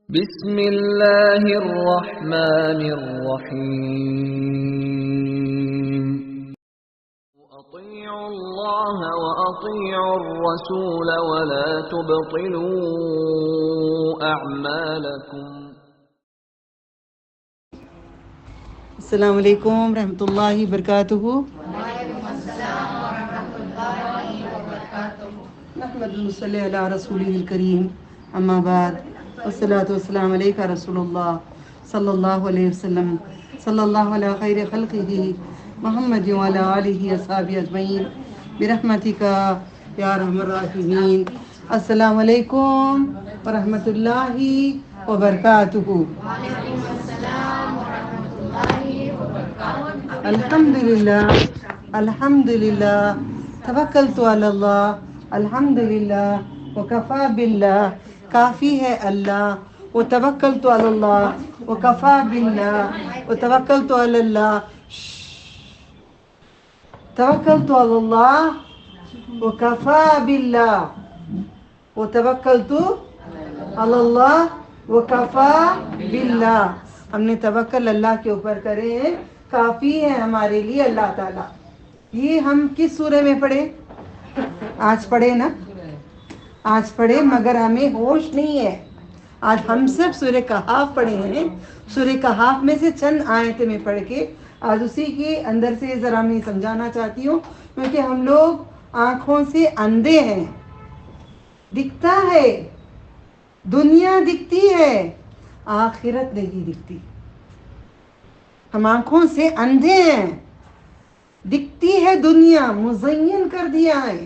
بسم اللہ الرحمن الرحیم اطیعوا اللہ واطیعوا الرسول ولا تبطلوا اعمالکم۔ السلام علیکم رحمۃ اللہ وبرکاتہ۔ نحمد صلی علی رسولہ الکریم، اما بعد، والصلاۃ والسلام علیک رسول اللہ صلی اللہ علیہ وسلم، صلی اللہ علی خیر خلقہ محمد وعلی آلہ اصحابہ اجمعین برحمتک یا ارحم الراحمین۔ السلام علیکم ورحمۃ اللہ وبرکاتہ۔ الحمدللہ توکلت علی اللہ، الحمدللہ وکفی باللہ، کافی ہے اللہ، وتوکلت علی اللہ وکفی باللہ، وتوکلت علی اللہ، توکلت علی اللہ وکفی باللہ، وتوکلت علی اللہ وکفی باللہ۔ ہم نے توکل اللہ کے اوپر کرے ہیں، کافی ہے ہمارے لیے اللہ تعالیٰ۔ یہ ہم کس سورے میں پڑھے؟ آج پڑھے نا، آج پڑھے، مگر ہمیں ہوش نہیں ہے۔ آج ہم سب سورہ کہف پڑھے ہیں۔ سورہ کہف میں سے چند آیتیں میں پڑھ کے آج اسی کے اندر سے ذرا میں سمجھانا چاہتی ہوں، کیونکہ ہم لوگ آنکھوں سے اندھے ہیں۔ دکھتا ہے، دنیا دکھتی ہے، آخرت نہیں دکھتی۔ ہم آنکھوں سے اندھے ہیں، دکھتی ہے دنیا، مزین کر دیا ہے،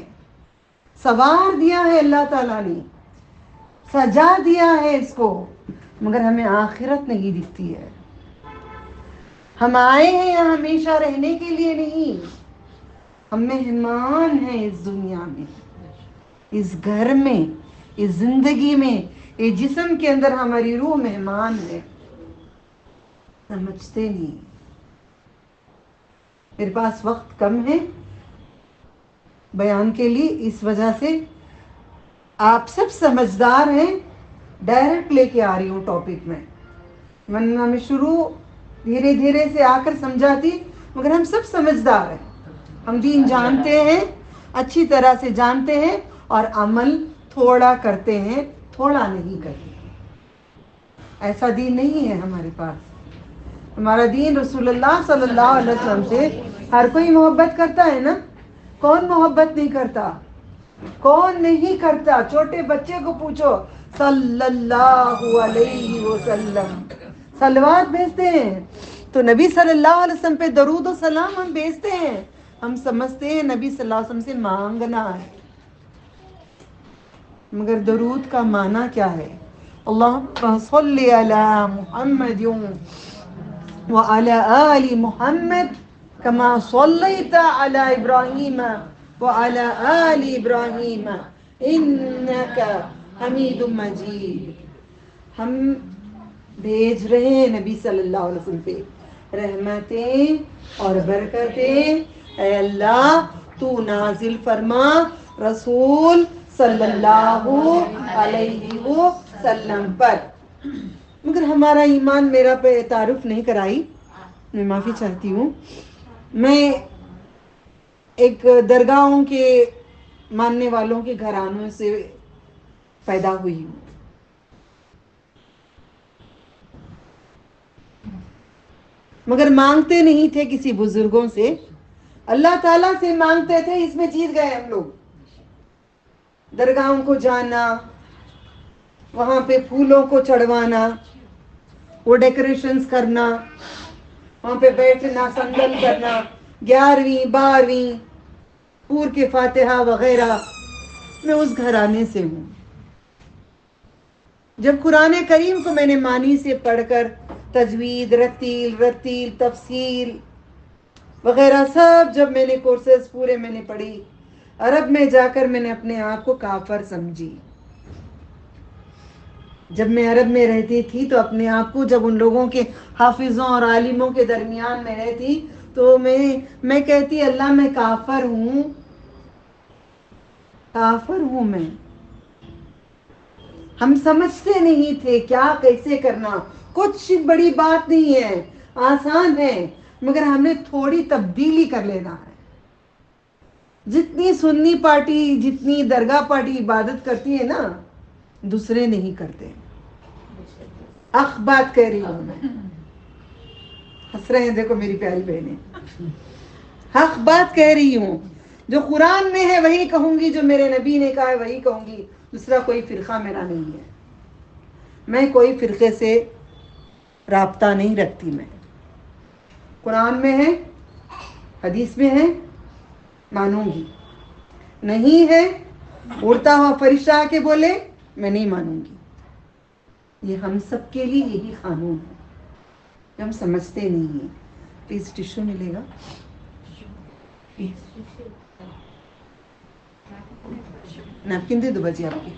سوار دیا ہے اللہ تعالیٰ نے، سجا دیا ہے اس کو، مگر ہمیں آخرت نہیں دکھتی ہے۔ ہم آئے ہیں یہاں ہمیشہ رہنے کے لیے نہیں، ہم مہمان ہیں اس دنیا میں، اس گھر میں، اس زندگی میں، اس جسم کے اندر ہماری روح مہمان ہے۔ سمجھتے نہیں۔ میرے پاس وقت کم ہے بیان کے لیے، اس وجہ سے آپ سب سمجھدار ہیں، ڈائریکٹ لے کے آ رہی ہوں ٹاپک میں، ورنہ میں شروع دھیرے دھیرے سے آ کر سمجھاتی، مگر ہم سب سمجھدار ہیں، ہم دین جانتے ہیں، اچھی طرح سے جانتے ہیں، اور عمل تھوڑا کرتے ہیں، تھوڑا نہیں کرتے۔ ایسا دین نہیں ہے ہمارے پاس۔ ہمارا دین رسول اللہ صلی اللہ علیہ وسلم سے ہر کوئی محبت کرتا ہے نا، کون محبت نہیں کرتا؟ کون نہیں کرتا؟ چھوٹے بچے کو پوچھو، صلی اللہ علیہ وسلم صلوات بھیجتے ہیں، تو نبی صلی اللہ علیہ وسلم پہ درود و سلام ہم بھیجتے ہیں۔ ہم سمجھتے ہیں نبی صلی اللہ علیہ وسلم سے مانگنا ہے، مگر درود کا معنی کیا ہے؟ اللہم صلی علی محمد وعلی آل محمد کما صلیت علی ابراہیم وعلی آل ابراہیم انکا حمید مجید۔ ہم بھیج رہے ہیں نبی صلی اللہ علیہ وسلم پہ رحمتیں اور برکتیں۔ اے اللہ تو نازل فرما رسول صلی اللہ علیہ وسلم پر۔ مگر ہمارا ایمان میرا پہ تعارف نہیں کرائی، میں معافی چاہتی ہوں۔ میں ایک درگاہوں کے ماننے والوں کے گھرانوں سے پیدا ہوئی ہوں۔ مگر مانگتے نہیں تھے کسی بزرگوں سے، اللہ تعالیٰ سے مانگتے تھے۔ اس میں جیت گئے ہم لوگ۔ درگاہوں کو جانا، وہاں پہ پھولوں کو چڑھوانا، وہ ڈیکوریشنز کرنا، وہاں پہ بیٹھنا، سنگل کرنا، 11ویں 12ویں پور کے فاتحہ وغیرہ، میں اس گھرانے سے ہوں۔ جب قرآن کریم کو میں نے معنی سے پڑھ کر تجوید، رتیل تفصیل وغیرہ سب جب میں نے کورسز پورے میں نے پڑھی، عرب میں جا کر میں نے اپنے آپ کو کافر سمجھی۔ جب میں عرب میں رہتی تھی تو اپنے آپ کو جب ان لوگوں کے حافظوں اور عالموں کے درمیان میں رہتی تو میں کہتی، اللہ میں کافر ہوں، کافر ہوں میں۔ ہم سمجھتے نہیں تھے کیا کیسے کرنا. کچھ بڑی بات نہیں ہے, آسان ہے, مگر ہمیں تھوڑی تبدیلی کر لینا ہے. جتنی سنی پارٹی, جتنی درگاہ پارٹی عبادت کرتی ہے نا, دوسرے نہیں کرتے. حق بات کہہ رہی ہوں میں, ہنس رہے ہیں دیکھو میری پیاری بہنیں, حق بات کہہ رہی ہوں. جو قرآن میں ہے وہی کہوں گی, جو میرے نبی نے کہا ہے وہی کہوں گی. دوسرا کوئی فرقہ میرا نہیں ہے, میں کوئی فرقے سے رابطہ نہیں رکھتی. میں قرآن میں ہے, حدیث میں ہے, مانوں گی. نہیں ہے, اڑتا ہوا فرشتہ آ کے بولے, میں نہیں مانوں گی. یہ ہم سب کے لیے یہی قانون ہے, ہم سمجھتے نہیں ہیں. پلیز ٹشو ملے گا, نیپکن دے دو بچی آپ کی.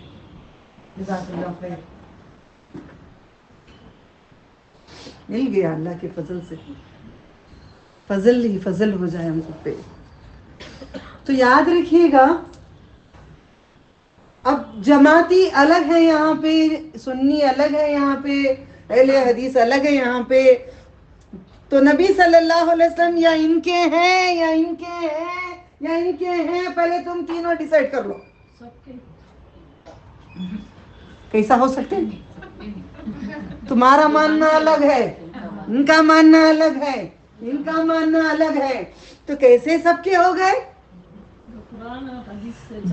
جزاک اللہ خیر. مل گیا اللہ کے فضل سے, فضل ہی فضل ہو جائے ہم سب پہ. تو یاد رکھیے گا, اب جماعتی الگ ہے یہاں پہ, سنی الگ ہے یہاں پہ, اہل حدیث الگ ہے یہاں پہ. تو نبی صلی اللہ علیہ وسلم یا ان کے ہیں یا ان کے ہیں یا ان کے ہیں, پہلے تم تینوں ڈیسائیڈ کر لو. کیسا ہو سکتے ہیں؟ تمہارا ماننا الگ ہے, ان کا ماننا الگ ہے, ان کا ماننا الگ ہے, تو کیسے سب کے ہو گئے؟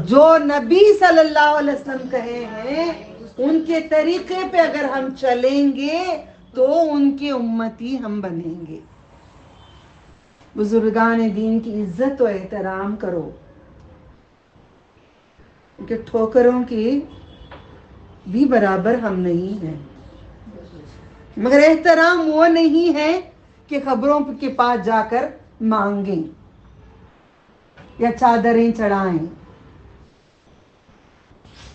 جو نبی صلی اللہ علیہ وسلم کہے ہیں ان کے طریقے پہ اگر ہم چلیں گے تو ان کے امتی ہم بنیں گے. بزرگان دین کی عزت و احترام کرو, کہ ٹھوکروں کی بھی برابر ہم نہیں ہیں, مگر احترام وہ نہیں ہے کہ خبروں کے پاس جا کر مانگیں یا چادریں چڑھائیں.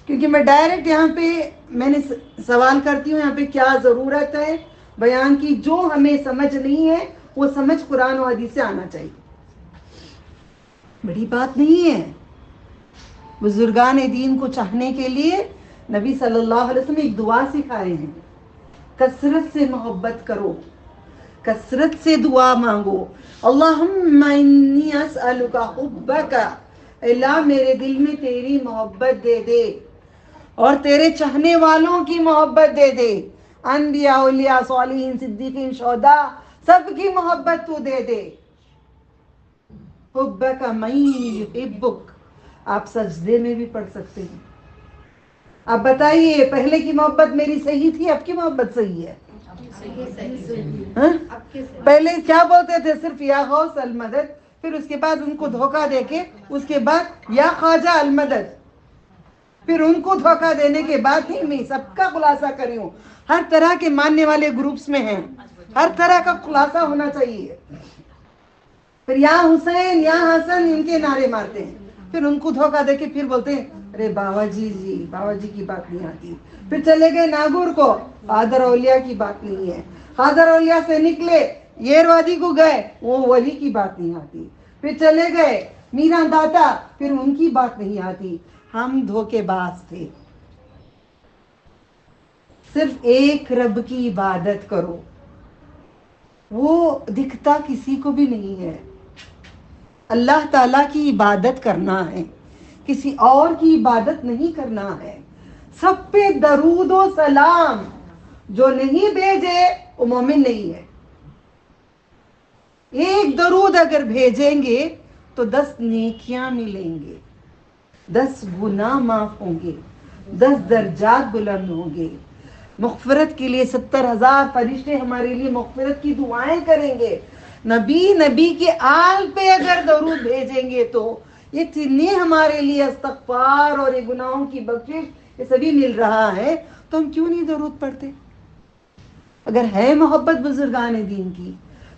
کیونکہ میں ڈائریکٹ یہاں پہ میں نے سوال کرتی ہوں, یہاں پہ کیا ضرورت ہے بیان کی, جو ہمیں سمجھ نہیں ہے وہ سمجھ قرآن و حدیث سے آنا چاہیے. بڑی بات نہیں ہے. بزرگان دین کو چاہنے کے لیے نبی صلی اللہ علیہ وسلم ایک دعا سکھائے ہیں, کثرت سے محبت کرو, کثرت سے دعا مانگو. اللہم انی اسألک حبک, اللہ میرے دل میں تیری محبت دے دے اور تیرے چاہنے والوں کی محبت دے دے. انبیاء, اولیاء, صالحین, صدیقین, شہداء, سب کی محبت تو دے دے. حبک من یحبک, آپ سجدے میں بھی پڑھ سکتے ہیں. آپ بتائیے, پہلے کی محبت میری صحیح تھی, اب کی محبت صحیح ہے؟ پہلے کیا بولتے تھے؟ صرف یا غوث المدد, پھر اس کے بعد ان کو دھوکہ دے کے اس کے بعد یا خواجہ المدد, پھر ان کو دھوکہ دینے کے بعد ہی میں سب کا خلاصہ کری ہوں. ہر طرح کے ماننے والے گروپس میں ہیں, ہر طرح کا خلاصہ ہونا چاہیے. پھر یا حسین یا حسن ان کے نعرے مارتے ہیں, پھر ان کو دھوکہ دے کے پھر بولتے ہیں ارے بابا جی کی بات نہیں آتی. پھر چلے گئے ناگور کو, خادر اولیاء کی بات نہیں ہے. خادر اولیاء سے نکلے یروادی کو گئے, وہ ولی کی بات نہیں آتی. پھر چلے گئے میرا داتا, پھر ان کی بات نہیں آتی. ہم دھوکے باز تھے. صرف ایک رب کی عبادت کرو, وہ دکھتا کسی کو بھی نہیں ہے. اللہ تعالیٰ کی عبادت کرنا ہے, کسی اور کی عبادت نہیں کرنا ہے. سب پہ درود و سلام, جو نہیں بھیجے وہ مومن نہیں ہے. ایک درود اگر بھیجیں گے تو 10 نیکیاں ملیں گے, 10 گناہ معاف ہوں گے, 10 درجات بلند ہوں گے. مغفرت کے لیے 70,000 فرشتے ہمارے لیے مغفرت کی دعائیں کریں گے. نبی کے آل پہ اگر درود بھیجیں گے تو یہ اتنے ہمارے لیے استغفار اور یہ گناہوں کی بخشش یہ سبھی مل رہا ہے, تو ہم کیوں نہیں درود پڑھتے؟ اگر ہے محبت بزرگان دین کی,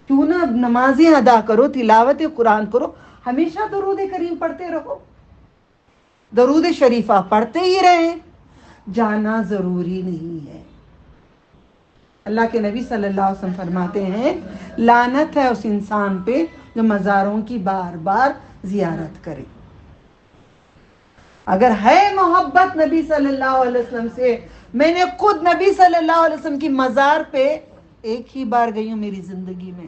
کیوں نہ نمازیں ادا کرو, تلاوت قرآن کرو, ہمیشہ درود کریم پڑھتے رہو, درود شریفہ پڑھتے ہی رہیں. جانا ضروری نہیں ہے. اللہ کے نبی صلی اللہ علیہ وسلم فرماتے ہیں لعنت ہے اس انسان پہ جو مزاروں کی بار بار زیارت کرے. اگر ہے محبت نبی صلی اللہ علیہ وسلم سے میں نے خود نبی صلی اللہ علیہ وسلم کی مزار پہ ایک ہی بار گئی ہوں میری زندگی میں,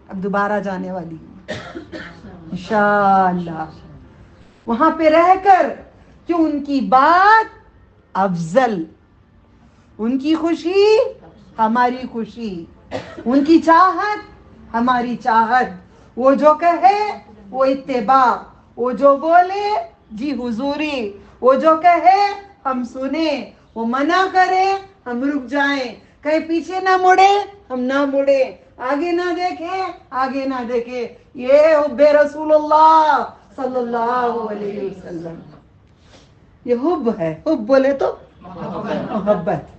اب دوبارہ جانے والی ہوں انشاءاللہ. وہاں پہ رہ کر کہ ان کی بات افضل, ان کی خوشی ہماری خوشی, ان کی چاہت ہماری چاہت, وہ جو کہے وہ اتباع, وہ جو بولے جی حضوری, وہ جو کہے ہم سنیں, وہ منع کرے ہم رک جائیں, کہیں پیچھے نہ مڑے ہم نہ مڑے, آگے نہ دیکھیں آگے نہ دیکھیں. یہ حب رسول اللہ صلی اللہ علیہ وسلم, یہ حب ہے. حب بولے تو محبت,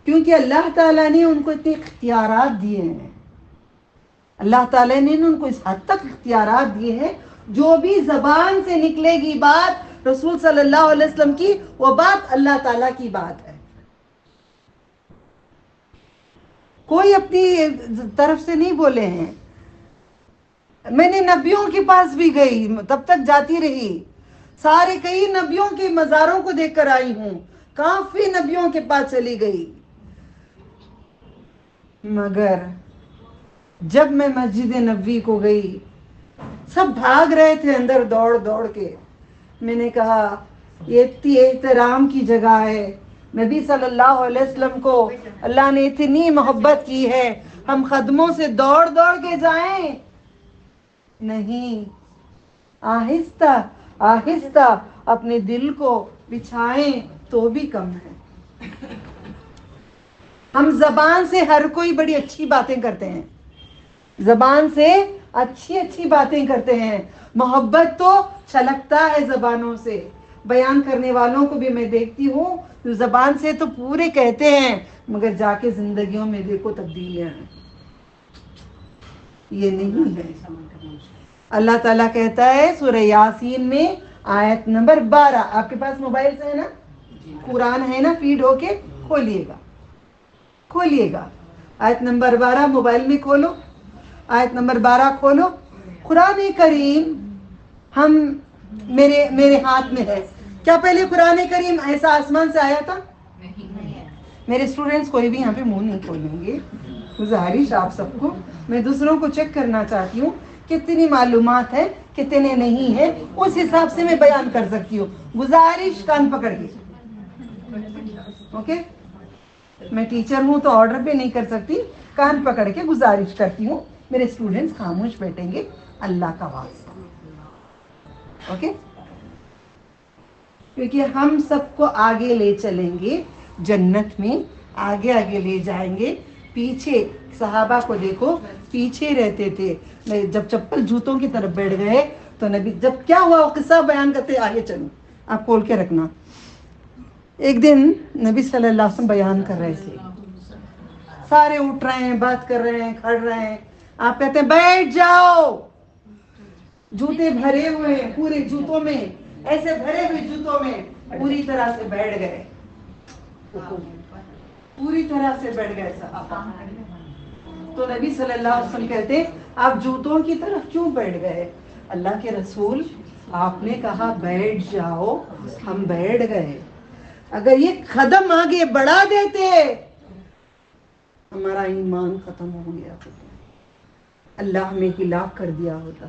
کیونکہ اللہ تعالیٰ نے ان کو اتنے اختیارات دیے ہیں, اللہ تعالیٰ نے ان کو اس حد تک اختیارات دیے ہیں, جو بھی زبان سے نکلے گی بات رسول صلی اللہ علیہ وسلم کی, وہ بات اللہ تعالیٰ کی بات ہے. کوئی اپنی طرف سے نہیں بولے ہیں. میں نے نبیوں کے پاس بھی گئی, تب تک جاتی رہی, سارے کئی نبیوں کے مزاروں کو دیکھ کر آئی ہوں, کافی نبیوں کے پاس چلی گئی, مگر جب میں مسجد نبوی کو گئی سب بھاگ رہے تھے اندر دوڑ دوڑ کے. میں نے کہا یہ اتنی احترام کی جگہ ہے, نبی صلی اللہ علیہ وسلم کو اللہ نے اتنی محبت کی ہے, ہم خدموں سے دوڑ دوڑ کے جائیں؟ نہیں, آہستہ آہستہ اپنے دل کو بچھائیں تو بھی کم ہے. ہم زبان سے ہر کوئی بڑی اچھی باتیں کرتے ہیں, زبان سے اچھی اچھی باتیں کرتے ہیں, محبت تو چھلکتا ہے زبانوں سے. بیان کرنے والوں کو بھی میں دیکھتی ہوں جو زبان سے تو پورے کہتے ہیں, مگر جا کے زندگیوں میں دیکھو تبدیلیاں ہیں. یہ نہیں ہے. اللہ تعالیٰ کہتا ہے سورہ یاسین میں آیت نمبر 12, آپ کے پاس موبائل سے ہے نا, قرآن ہے نا, فیڈ ہو کے کھولیے گا, کھولیے گا آیت نمبر 12, موبائل میں کھولو, آیت نمبر 12 کھولو. قرآن کریم ہم میرے ہاتھ میں ہے. کیا پہلے قرآن کریم ایسا آسمان سے آیا تھا؟ میرے اسٹوڈنٹس کوئی بھی یہاں پہ منہ نہیں کھولیں گے, گزارش آپ سب کو, میں دوسروں کو چیک کرنا چاہتی ہوں کتنی معلومات ہے کتنے نہیں ہے, اس حساب سے میں بیان کر سکتی ہوں. گزارش کان پکڑ کے, اوکے, میں ٹیچر ہوں تو آرڈر پہ نہیں کر سکتی, کان پکڑ کے گزارش کرتی ہوں میرے اسٹوڈنٹس خاموش بیٹھیں گے, اللہ کا واسطہ, اوکے, کیونکہ ہم سب کو آگے لے چلیں گے جنت میں, آگے آگے لے جائیں گے. پیچھے صحابہ کو دیکھو, پیچھے رہتے تھے. جب چپل جوتوں کی طرف بیٹھ گئے تو نبی, جب کیا ہوا وہ قصہ بیان کرتے, آگے چلو آپ کھول کے رکھنا. ایک دن نبی صلی اللہ علیہ وسلم بیان کر رہے تھے, سارے اٹھ رہے ہیں, بات کر رہے ہیں, کھڑ رہے ہیں, آپ کہتے ہیں بیٹھ جاؤ. جوتے بھرے ہوئے ہیں پورے جوتوں میں, ایسے بھرے ہوئے جوتوں میں پوری طرح سے بیٹھ گئے, پوری طرح سے بیٹھ گئے صحابہ. تو نبی صلی اللہ علیہ وسلم کہتے آپ جوتوں کی طرف کیوں بیٹھ گئے؟ اللہ کے رسول آپ نے کہا بیٹھ جاؤ, ہم بیٹھ گئے. اگر یہ قدم آگے بڑھا دیتے ہمارا ایمان ختم ہو گیا ہوتا, اللہ ہمیں ہلاک کر دیا ہوتا.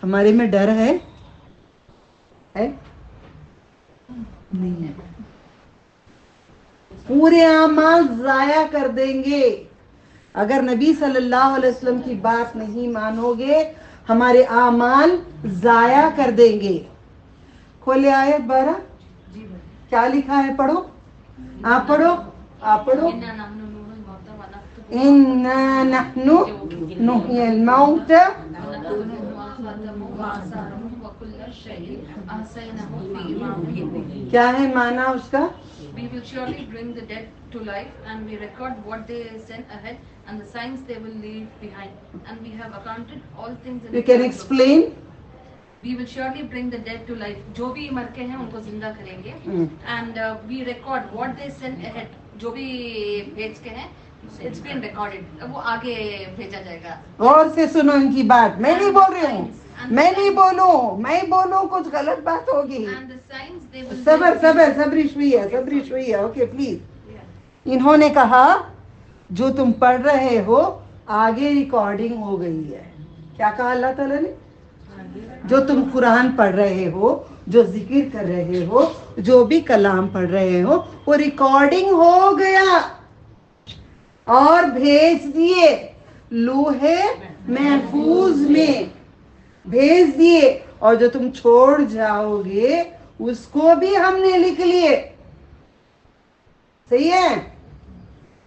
ہمارے میں ڈر ہے نہیں ہے. پورے اعمال ضائع کر دیں گے اگر نبی صلی اللہ علیہ وسلم کی بات نہیں مانو گے, ہمارے اعمال ضائع کر دیں گے. کھولے آیت 12, کیا لکھا ہے, پڑھو, آپ پڑھو, آپ پڑھو. اِنَّا نَحْنُ نُحْيِي الْمَوْتَ, کیا ہے معنی اس کا؟ We will surely bring the dead to life, and we record what they sent ahead and the signs they will leave behind, and we have accounted all things in You can explain. We will surely bring the dead to life. جو بھی مر کے ہیں ان کو زندہ کریں گے. And we record what they sent ahead. جو بھی بھیج کے ہیں it's been recorded. وہ آگے بھیجا جائے گا. غور سے سنو ان کی بات, میں نہیں بول رہی ہوں, میں نہیں بولوں کچھ غلط بات ہوگی. And the signs they will صبر ہوئی ہے. Okay please. انہوں نے کہا جو تم پڑھ رہے ہو آگے ریکارڈنگ ہو گئی ہے. کیا کہا اللہ تعالیٰ نے؟ جو تم قرآن پڑھ رہے ہو، جو ذکر کر رہے ہو، جو بھی کلام پڑھ رہے ہو، وہ ریکارڈنگ ہو گیا اور بھیج دیے لوح محفوظ میں بھیج دیے. اور جو تم چھوڑ جاؤ گے اس کو بھی ہم نے لکھ لیے. صحیح ہے؟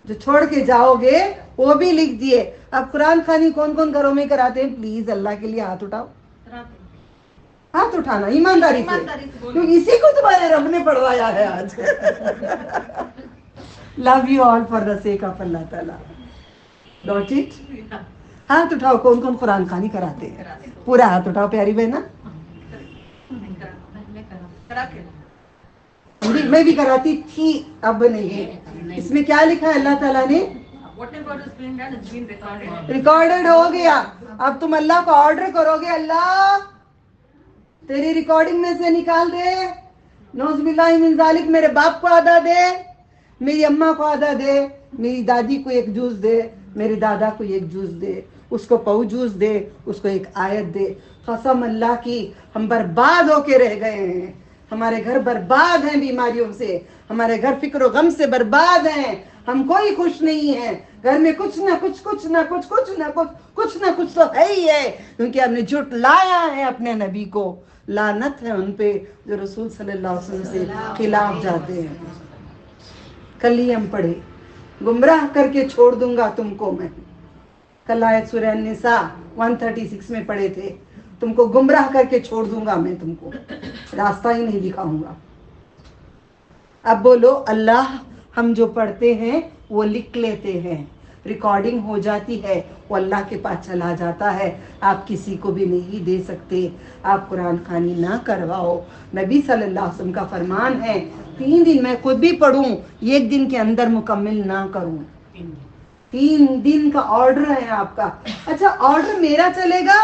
جو چھوڑ کے جاؤ گے وہ بھی لکھ دیے. اب قرآن خوانی کون کون گھروں میں کراتے ہیں؟ پلیز اللہ کے لیے ہاتھ اٹھاؤ. ہاتھ اٹھانا ایمانداری سے، کیونکہ اسی کو تمہارے رب نے پڑھوایا ہے آج. Love you all for the sake of Allah تعالیٰ. That it. ہاتھ اٹھاؤ کون کون قرآن خوانی کراتے ہیں. پورا ہاتھ اٹھاؤ پیاری بہنا. میں بھی کراتی تھی اب نہیں. اس میں کیا لکھا ہے اللہ تعالیٰ نے؟ ریکارڈڈ ہو گیا. اب تم اللہ کو آرڈر کرو گے اللہ تیری ریکارڈنگ میں سے نکال دے. نعوذ باللہ من ذالک. میرے باپ کو آدھا دے، میری اماں کو آدھا دے، میری دادی کو ایک جوز دے، میرے دادا کو ایک جوز دے، اس کو پاؤ جوز دے، اس کو ایک آیت دے. قسم اللہ کی ہم برباد ہو کے رہ گئے ہیں. ہمارے گھر برباد ہیں بیماریوں سے، ہمارے گھر فکر و غم سے برباد ہیں. ہم کوئی خوش نہیں ہے. گھر میں کچھ نہ کچھ تو ہے ہی ہے، کیونکہ ہم نے جھوٹ لایا ہے اپنے نبی کو. لعنت ہے ان پہ جو رسول صلی اللہ علیہ وسلم سے خلاف جاتے ہیں. کل ہی ہم پڑھے گمراہ کر کے چھوڑ دوں گا تم کو میں. کل آیت سورہ النساء 136 میں پڑھے تھے. تم کو گمراہ کر کے چھوڑ دوں گا میں، تم کو راستہ ہی نہیں دکھاؤں گا. اب بولو اللہ ہم جو پڑھتے ہیں وہ لکھ لیتے ہیں، ریکارڈنگ ہو جاتی ہے، وہ اللہ کے پاس چلا جاتا ہے. آپ کسی کو بھی نہیں دے سکتے. آپ قرآن خوانی نہ کرواؤ. نبی صلی اللہ علیہ وسلم کا فرمان ہے 3 دن میں خود بھی پڑھوں 1 دن کے اندر مکمل نہ کروں. 3 دن کا آرڈر ہے آپ کا. اچھا آرڈر میرا چلے گا،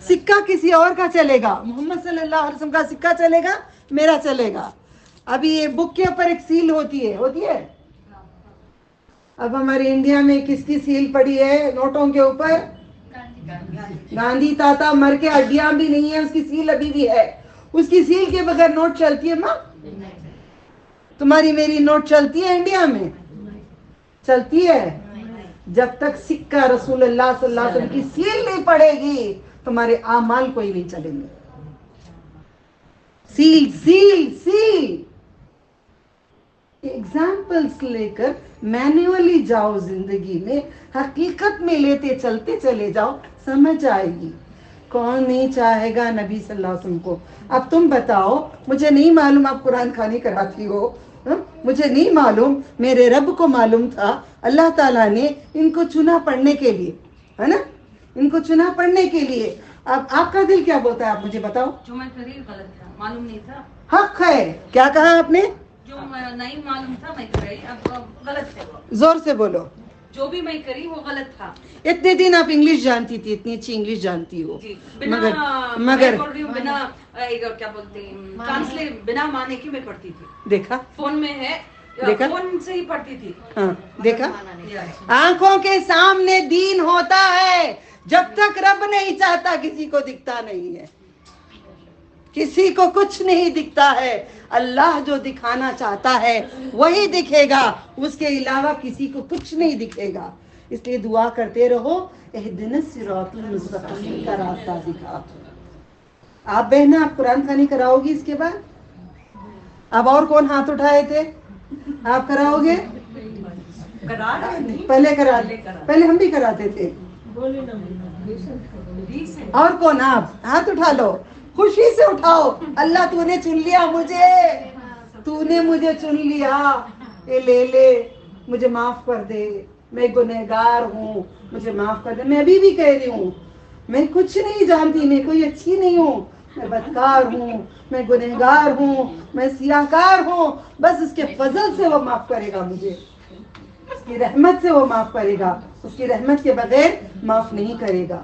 سکہ کسی اور کا چلے گا؟ محمد صلی اللہ علیہ وسلم کا سکہ چلے گا، میرا چلے گا. ابھی یہ بک کے اوپر ایک سیل ہوتی ہے. اب ہمارے انڈیا میں کس کی سیل پڑی ہے نوٹوں کے اوپر؟ گاندھی تاتا مر کے ہڈیاں بھی نہیں ہے، اس کی سیل ابھی بھی ہے. اس کی سیل کے بغیر نوٹ چلتی ہے ماں؟ تمہاری میری نوٹ چلتی ہے انڈیا میں؟ چلتی ہے. جب تک سکہ رسول اللہ صلی اللہ علیہ وسلم کی سیل نہیں پڑے گی تمہارے اعمال کوئی نہیں چلیں گے. Cell cell cell. ایگزامپلس لے کر مینولی جاؤ زندگی میں، حقیقت میں لیتے چلتے چلے جاؤ، سمجھ آئے گی. کون نہیں چاہے گا نبی صلی اللہ علیہ وسلم کو؟ اب تم بتاؤ، مجھے نہیں معلوم آپ قرآن خوانی کراتی ہو، مجھے نہیں معلوم، میرے رب کو معلوم تھا. اللہ تعالیٰ نے ان کو چنا پڑھنے کے لیے، ہے نا، ان کو چنا پڑھنے کے لیے. اب آپ کا دل کیا بولتا ہے؟ آپ مجھے بتاؤ. جو میں کری غلط تھا، معلوم نہیں تھا. حق ہے. کیا کہا آپ نے؟ جو نہیں معلوم تھا میں کری، اب غلط ہے. زور سے بولو. جو بھی میں کری وہ غلط تھا. اتنے دن آپ انگلش جانتی تھی، اتنی اچھی انگلش جانتی ہو، مگر بنا کیا بولتے ہیں ٹرانسلیٹ بنا معنی کی میں پڑھتی تھی. دیکھا فون میں ہے، دیکھا فون سے ہی پڑھتی تھی. ہاں دیکھا. آنکھوں کے سامنے دین ہوتا ہے، جب تک رب نہیں چاہتا کسی کو دکھتا نہیں ہے. کسی کو کچھ نہیں دکھتا ہے. اللہ جو دکھانا چاہتا ہے وہی دکھے گا، اس کے علاوہ کسی کو کچھ نہیں دکھے گا. اس لیے دعا کرتے رہو اہدنا الصراط المستقیم کا راستہ دکھا. آپ بہنا آپ قرآن خوانی کراؤ گی اس کے بعد؟ اب اور کون ہاتھ اٹھائے تھے؟ آپ کراؤ گے؟ پہلے ہم بھی کراتے تھے. اور کون؟ آپ ہاتھ اٹھا لو، خوشی سے اٹھاؤ. اللہ تو نے چن لیا مجھے، تو نے مجھے چن لیا، اے لے لے، مجھے معاف کر دے، میں گنہگار ہوں، مجھے معاف کر دے. میں ابھی بھی کہہ رہی ہوں میں کچھ نہیں جانتی، میں کوئی اچھی نہیں ہوں، میں بدکار ہوں، میں گنہگار ہوں، میں سیاہکار ہوں. بس اس کے فضل سے وہ معاف کرے گا مجھے، اس کی رحمت سے وہ معاف کرے گا. اس کی رحمت کے بغیر معاف نہیں کرے گا.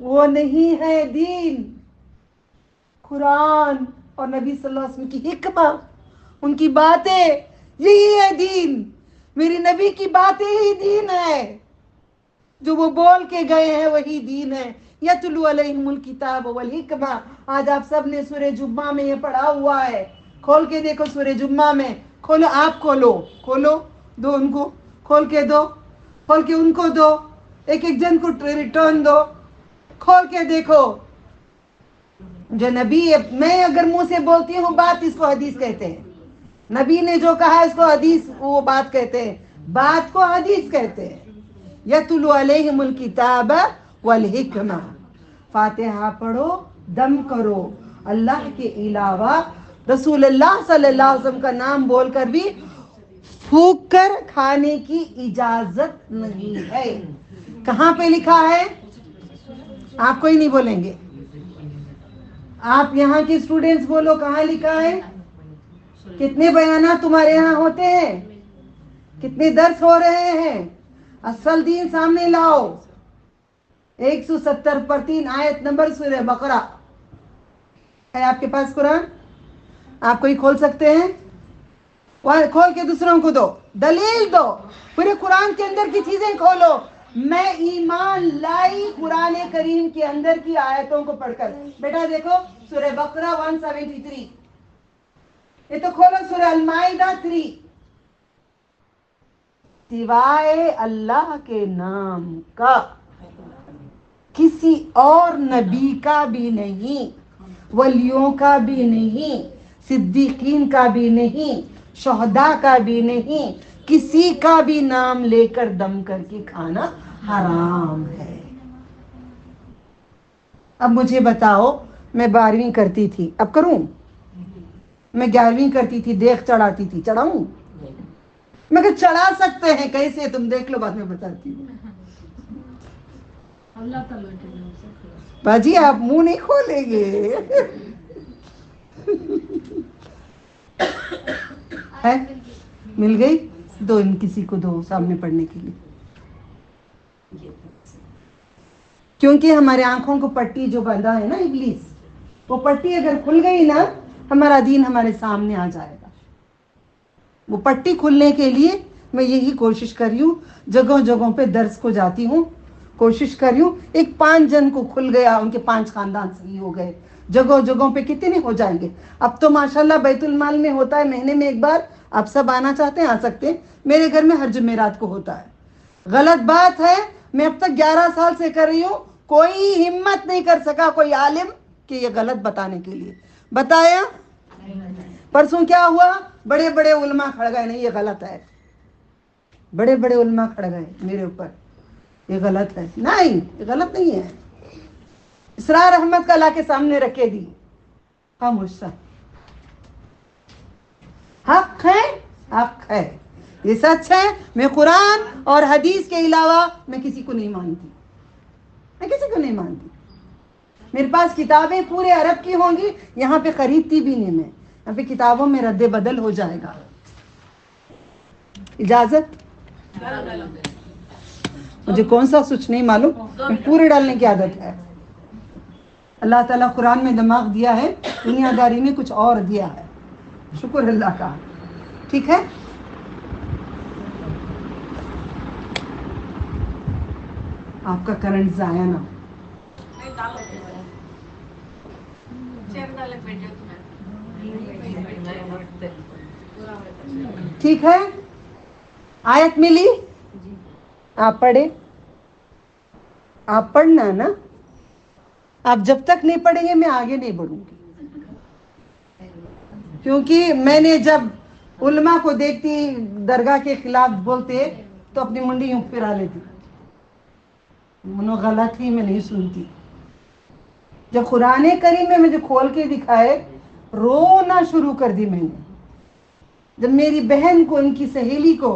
وہ نہیں ہے دین. قرآن اور نبی صلی اللہ علیہ وسلم کی حکمہ, ان کی باتیں, یہی ہے دین. میری نبی کی باتیں ہی دین ہے, جو وہ بول کے گئے ہیں وہی دین ہے. یتلو علیہم الکتاب والحکمہ. آج آپ سب نے سورہ جمعہ میں یہ پڑھا ہوا ہے. کھول کے دیکھو سورہ جمعہ میں, کھولو, آپ کھولو, دو ان کو, کھول کے دو, کھول کے ان کو دو, ایک ایک جن کو ریٹرن دو, کھول کے دیکھو. جو نبی, میں اگر منہ سے بولتی ہوں بات, اس کو حدیث کہتے ہیں. نبی نے جو کہا اس کو حدیث, وہ بات کہتے ہیں, بات کو حدیث کہتے ہیں. یتلو علیہم الکتاب والحکمہ. فاتحہ پڑھو, دم کرو, اللہ کے علاوہ رسول اللہ صلی اللہ علیہ وسلم کا نام بول کر بھی پھونک کر کھانے کی اجازت نہیں ہے. کہاں پہ لکھا ہے؟ آپ کوئی نہیں بولیں گے, آپ یہاں کے اسٹوڈنٹس بولو, کہاں لکھا ہے؟ کتنے بیانات تمہارے یہاں ہوتے ہیں؟ کتنے درس ہو رہے ہیں؟ اصل دین سامنے لاؤ. 170 پر 3 آیت نمبر سورہ بقرہ ہے آپ کے پاس قرآن؟ آپ کوئی کھول سکتے ہیں؟ کھول کے دوسروں کو دو, دلیل دو. پورے قرآن کے اندر کی چیزیں کھولو. میں ایمان لائی قرآن کریم کے اندر کی آیتوں کو پڑھ کر. بیٹا دیکھو سورہ بقرہ 173, یہ تو کھولو سورہ المائدہ 3. سوائے اللہ کے نام کا کسی اور نبی کا بھی نہیں, ولیوں کا بھی نہیں, صدیقین کا بھی نہیں, شہداء کا بھی نہیں, کسی کا بھی نام لے کر دم کر کے کھانا حرام ہے. اب مجھے بتاؤ, میں 12ویں کرتی تھی, اب کروں؟ میں 11ویں کرتی تھی, دیکھ چڑھاتی تھی, چڑھاؤں؟ میں کہ چڑھا سکتے ہیں, کیسے تم دیکھ لو, بعد میں بتاتی ہوں. باجی آپ منہ نہیں کھولیں گے. مل گئی؟ دو, ان کسی کو دو سامنے پڑھنے کے لیے. کیونکہ ہمارے آنکھوں کو پٹی جو بندھا ہے نا ابلیس, وہ پٹی اگر کھل گئی نا, ہمارا دین ہمارے سامنے آ جائے گا. وہ پٹی کھلنے کے لیے میں یہی کوشش کر رہی ہوں, جگہوں جگہوں پہ درس کو جاتی ہوں, کوشش کر رہی ہوں. ایک 5 جن کو کھل گیا, ان کے 5 خاندان صحیح ہو گئے. جگہوں جگہوں پہ کتنے ہو جائیں گے. اب تو ماشاءاللہ بیت المال میں ہوتا ہے مہینے میں ایک بار. آپ سب آنا چاہتے ہیں آ سکتے ہیں. میرے گھر میں ہر جمعرات کو ہوتا ہے. غلط بات ہے, میں اب تک 11 سال سے کر رہی ہوں, کوئی ہمت نہیں کر سکا کوئی عالم کہ یہ غلط بتانے کے لیے. بتایا؟ پرسوں کیا ہوا, بڑے بڑے علماء کھڑ گئے, نہیں یہ غلط ہے. بڑے بڑے علماء کھڑ گئے میرے اوپر, یہ غلط ہے. نہیں, یہ غلط نہیں ہے. اسرار احمد کا لا کے سامنے رکھے دی, خاموش سا. حق ہے, حق ہے, یہ سچ ہے. میں قرآن اور حدیث کے علاوہ میں کسی کو نہیں مانتی, میں کسی کو نہیں مانتی. میرے پاس کتابیں پورے عرب کی ہوں گی, یہاں پہ خریدتی بھی نہیں میں. یہاں پہ کتابوں میں رد بدل ہو جائے گا. اجازت؟ مجھے کون سا سوچ نہیں معلوم, میں پورے ڈالنے کی عادت ہے. اللہ تعالیٰ قرآن میں دماغ دیا ہے, دنیا داری میں کچھ اور دیا ہے. شکر اللہ کا. ٹھیک ہے, آپ کا کرنٹ ضائع نہ ہو. ٹھیک ہے, آیت ملی, آپ پڑھے. آپ پڑھنا نا, آپ جب تک نہیں پڑھیں گے میں آگے نہیں بڑھوں گی. کیونکہ میں نے جب علماء کو دیکھتی درگاہ کے خلاف بولتے تو اپنی منڈی یوں پھرا لیتی, غلط ہی میں نہیں سنتی. جب قرآن کریم میں مجھے کھول کے دکھائے, رونا شروع کر دی میں نے. جب میری بہن کو, ان کی سہیلی کو,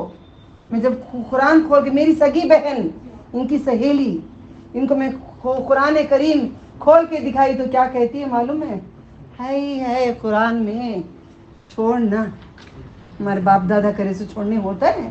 میں جب قرآن کھول کے, میری سگی بہن, ان کی سہیلی, ان کو میں قرآن کریم کھول کے دکھائی تو کیا کہتی ہے معلوم ہے قرآن میں چھوڑنا, ہمارے باپ دادا کرے سے چھوڑنے ہوتا ہے.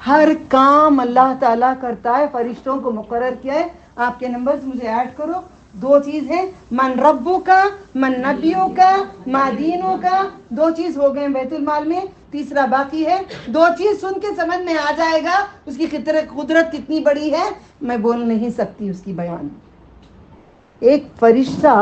ہر کام اللہ تعالیٰ کرتا ہے، فرشتوں کو مقرر کیا ہے. آپ کے نمبرز مجھے ایڈ کرو. 2 چیز ہیں، من ربو کا، من نبیوں کا، ما دینوں کا. 2 چیز ہو گئے بیت المال میں، تیسرا باقی ہے. 2 چیز سن کے سمجھ میں آ جائے گا اس کی قدرت کتنی بڑی ہے، میں بول نہیں سکتی اس کی بیان. ایک فرشتہ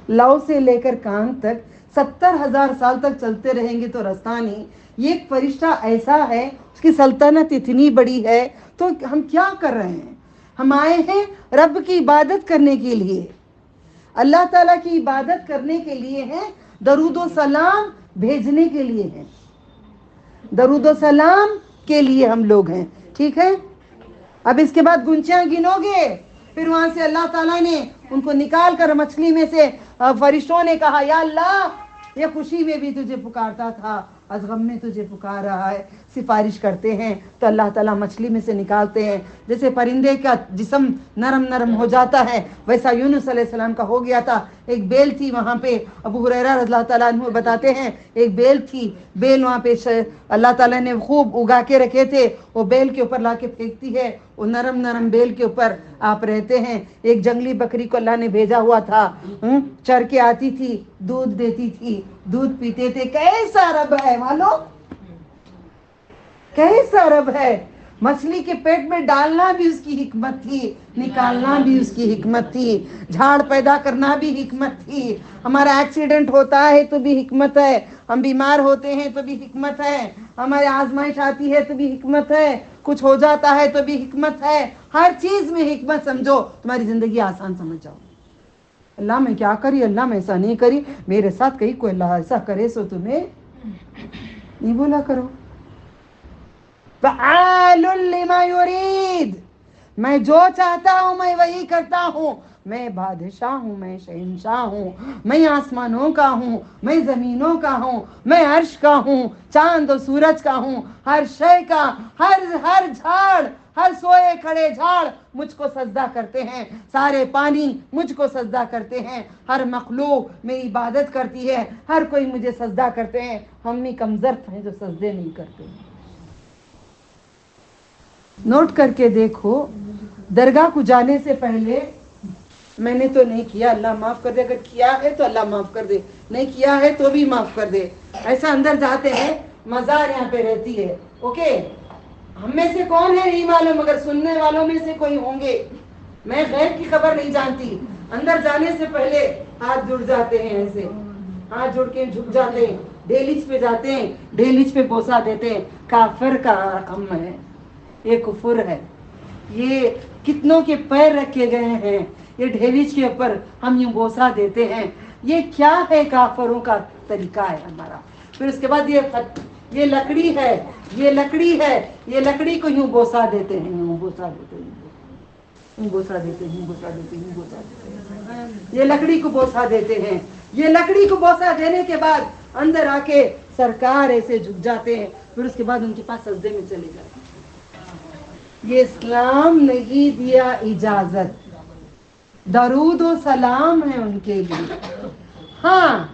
لو سے لے کر کان تک 70,000 سال تک چلتے رہیں گے تو رستہ نہیں. یہ ایک فرشتہ ایسا ہے، اس کی سلطنت اتنی بڑی ہے. تو ہم کیا کر رہے ہیں؟ ہم آئے ہیں رب کی عبادت کرنے کے لیے، اللہ تعالیٰ کی عبادت کرنے کے لیے ہیں، درود و سلام بھیجنے کے لیے ہیں، درود و سلام کے لیے ہم لوگ ہیں. ٹھیک ہے؟ اب اس کے بعد گنچیاں گنو گے، پھر وہاں سے اللہ تعالیٰ نے ان کو نکال کر مچھلی میں سے، فرشتوں نے کہا یا اللہ یہ خوشی میں بھی تجھے پکارتا تھا، از غم میں تجھے پکار رہا ہے. سفارش کرتے ہیں تو اللہ تعالیٰ مچھلی میں سے نکالتے ہیں. جیسے پرندے کا جسم نرم نرم ہو جاتا ہے، ویسا یونس علیہ السلام کا ہو گیا تھا. ایک بیل تھی وہاں پہ، ابو ہریرہ رضی اللہ تعالیٰ عنہ بتاتے ہیں ایک بیل تھی، بیل وہاں پہ اللہ تعالیٰ نے خوب اگا کے رکھے تھے. وہ بیل کے اوپر لا کے پھینکتی ہے، وہ نرم نرم بیل کے اوپر آپ رہتے ہیں. ایک جنگلی بکری کو اللہ نے بھیجا ہوا تھا، چر کے آتی تھی، دودھ دیتی تھی، دودھ پیتے تھے. کیسا رب ہے معلوم، کیسا رب ہے. مچھلی کے پیٹ میں ڈالنا بھی اس کی حکمت تھی، نکالنا بھی اس کی حکمت تھی، جھاڑ پیدا کرنا بھی حکمت تھی. ہمارا ایکسیڈنٹ ہوتا ہے تو بھی حکمت ہے، ہم بیمار ہوتے ہیں تو بھی حکمت ہے، ہمارے آزمائش آتی ہے تو بھی حکمت ہے، کچھ ہو جاتا ہے تو بھی حکمت ہے. ہر چیز میں حکمت سمجھو، تمہاری زندگی آسان سمجھ جاؤ. اللہ میں کیا کری، اللہ میں ایسا نہیں کری، میرے ساتھ کہیں کوئی اللہ ایسا کرے سو تمہیں نہیں بولا کرو. فعال لما یرید، میں جو چاہتا ہوں میں وہی کرتا ہوں. میں بادشاہ ہوں، میں شہنشاہ ہوں، میں آسمانوں کا ہوں، میں زمینوں کا ہوں، میں عرش کا ہوں، چاند و سورج کا ہوں، ہر شے کا. ہر جھاڑ، ہر سوئے کھڑے جھاڑ مجھ کو سجدہ کرتے ہیں، سارے پانی مجھ کو سجدہ کرتے ہیں، ہر مخلوق میری عبادت کرتی ہے، ہر کوئی مجھے سجدہ کرتے ہیں. ہم بھی کمزور ہیں جو سجدے نہیں کرتے. نوٹ کر کے دیکھو، درگاہ کو جانے سے پہلے میں نے تو نہیں کیا، اللہ معاف کر دے، اگر کیا ہے تو اللہ معاف کر دے، نہیں کیا ہے تو بھی معاف کر دے. ایسا اندر جاتے ہیں، مزار یہاں پہ رہتی ہے. اوکے، ہم میں سے کون ہے نہیں معلوم، مگر سننے والوں میں سے کوئی ہوں گے. میں غیب کی خبر نہیں جانتی. اندر جانے سے پہلے ہاتھ جڑ جاتے ہیں، ایسے ہاتھ جڑ کے جھک جاتے ہیں، ڈیلیچ پہ جاتے ہیں، ڈیلیچ پہ بوسا دیتے ہیں. کافر کا کم ہے، یہ کفر ہے. یہ کتنوں کے پیر رکھے گئے ہیں، یہ ڈھیلیچ کے اوپر ہم یوں بوسا دیتے ہیں. یہ کیا ہے؟ کافروں کا طریقہ ہے ہمارا. پھر اس کے بعد یہ لکڑی ہے، یہ لکڑی ہے، یہ لکڑی کو یوں بوسا دیتے ہیں، یوں بوسا دیتے ہیں، یوں بوسا دیتے ہیں، یوں بوسا دیتے ہیں، یوں بوسا دیتے ہیں. یہ لکڑی کو بوسا دیتے ہیں. یہ لکڑی کو بوسا دینے کے بعد اندر آ کے سرکار ایسے جھک جاتے ہیں. پھر اس کے بعد ان کے پاس سجدے میں چلے جاتے ہیں. یہ اسلام نہیں دیا اجازت، درود و سلام ہے ان کے لیے. ہاں،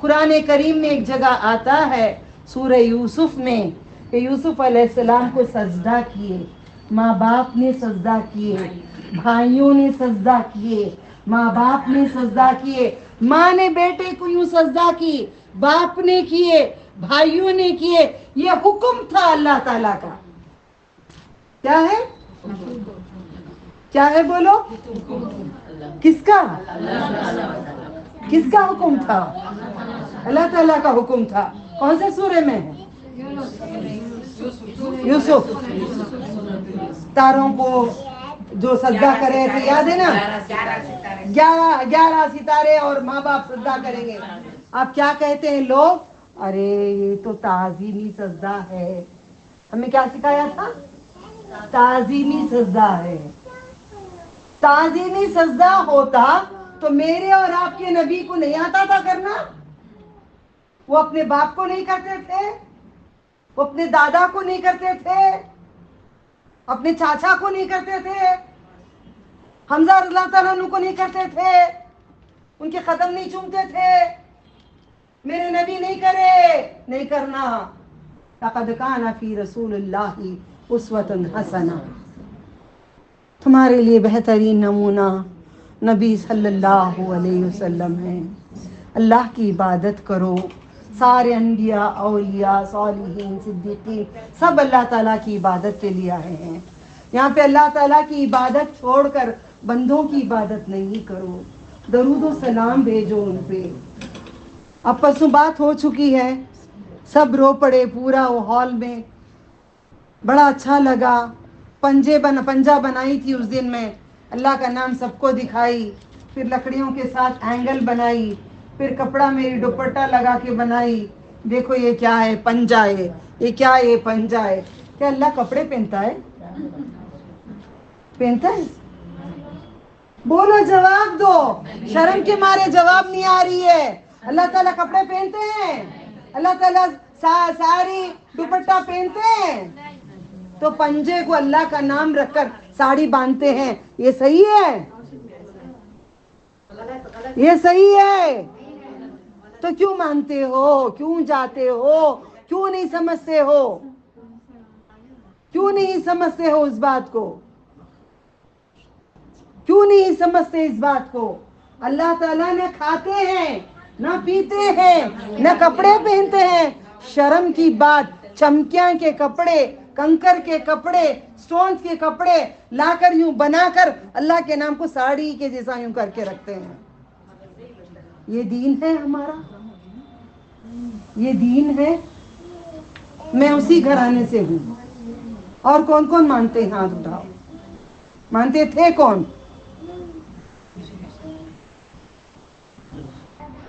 قرآن کریم میں ایک جگہ آتا ہے سورہ یوسف میں کہ یوسف علیہ السلام کو سجدہ کیے، ماں باپ نے سجدہ کیے، بھائیوں نے سجدہ کیے، ماں باپ نے سجدہ کیے. ماں نے بیٹے کو یوں سجدہ کی، باپ نے کیے، بھائیوں نے کیے. یہ حکم تھا اللہ تعالیٰ کا. کیا ہے؟ کیا ہے بولو؟ کس کا؟ کس کا حکم تھا؟ اللہ تعالیٰ کا حکم تھا. کون سے سورے میں ہے؟ یوسف. تاروں کو جو سجدہ کرے تھے، یاد ہے نا؟ 11 ستارے اور ماں باپ سجدہ کریں گے. آپ کیا کہتے ہیں لوگ؟ ارے یہ تو تعظیمی سجدہ ہے. ہمیں کیا سکھایا تھا؟ تعظیمی سجدہ ہے. تعظیمی سجدہ ہوتا تو میرے اور آپ کے نبی کو نہیں آتا تھا کرنا؟ وہ اپنے باپ کو نہیں کرتے تھے، وہ اپنے دادا کو نہیں کرتے تھے، اپنے چاچا کو نہیں کرتے تھے، حمزہ رضی اللہ تعالیٰ عنہ کو نہیں کرتے تھے، ان کے قدم نہیں چومتے تھے. میرے نبی نہیں کرے، نہیں کرنا. لقد کان فی رسول اللہ اسوۃ حسنہ. تمہارے لیے بہترین نمونہ نبی صلی اللہ علیہ وسلم ہے. اللہ کی عبادت کرو. سارے انبیاء، اولیاء، صالحین، صدیقین سب اللہ تعالیٰ کی عبادت کے لیے آئے ہیں. یہاں پہ اللہ تعالیٰ کی عبادت چھوڑ کر بندوں کی عبادت نہیں کرو. درود و سلام بھیجو ان پہ. آپس میں بات ہو چکی ہے، سب رو پڑے پورا وہ ہال میں. بڑا اچھا لگا. پنجا بنائی تھی اس دن میں، اللہ کا نام سب کو دکھائی. پھر لکڑیوں کے ساتھ اینگل بنائی. پھر کپڑا میری دوپٹہ لگا کے بنائی. دیکھو یہ کیا ہے؟ پنجا ہے. یہ کیا ہے؟ پنجا ہے. کیا اللہ کپڑے پہنتا ہے؟ پہنتا ہے؟ بولو، جواب دو. شرم کے مارے جواب نہیں آ رہی ہے. اللہ تعالیٰ کپڑے پہنتے ہیں؟ اللہ تعالیٰ ساری دوپٹہ پہنتے ہیں؟ تو پنجے کو اللہ کا نام رکھ کر ساڑی باندھتے ہیں. یہ صحیح ہے؟ یہ صحیح ہے؟ تو کیوں مانتے ہو؟ کیوں جاتے ہو؟ کیوں نہیں سمجھتے ہو؟ کیوں نہیں سمجھتے ہو اس بات کو؟ کیوں نہیں سمجھتے اس بات کو؟ اللہ تعالیٰ نہ کھاتے ہیں، نہ پیتے ہیں، نہ کپڑے پہنتے ہیں. شرم کی بات. چمکیاں کے کپڑے، کنکر کے کپڑے، سٹونز کے کپڑے لا کر یوں بنا کر اللہ کے نام کو ساڑی کے جیسا یوں کر کے رکھتے ہیں. یہ دین ہے ہمارا؟ یہ دین ہے؟ میں اسی گھرانے سے ہوں. اور کون کون مانتے ہیں؟ ہاتھ اٹھاؤ. مانتے تھے کون؟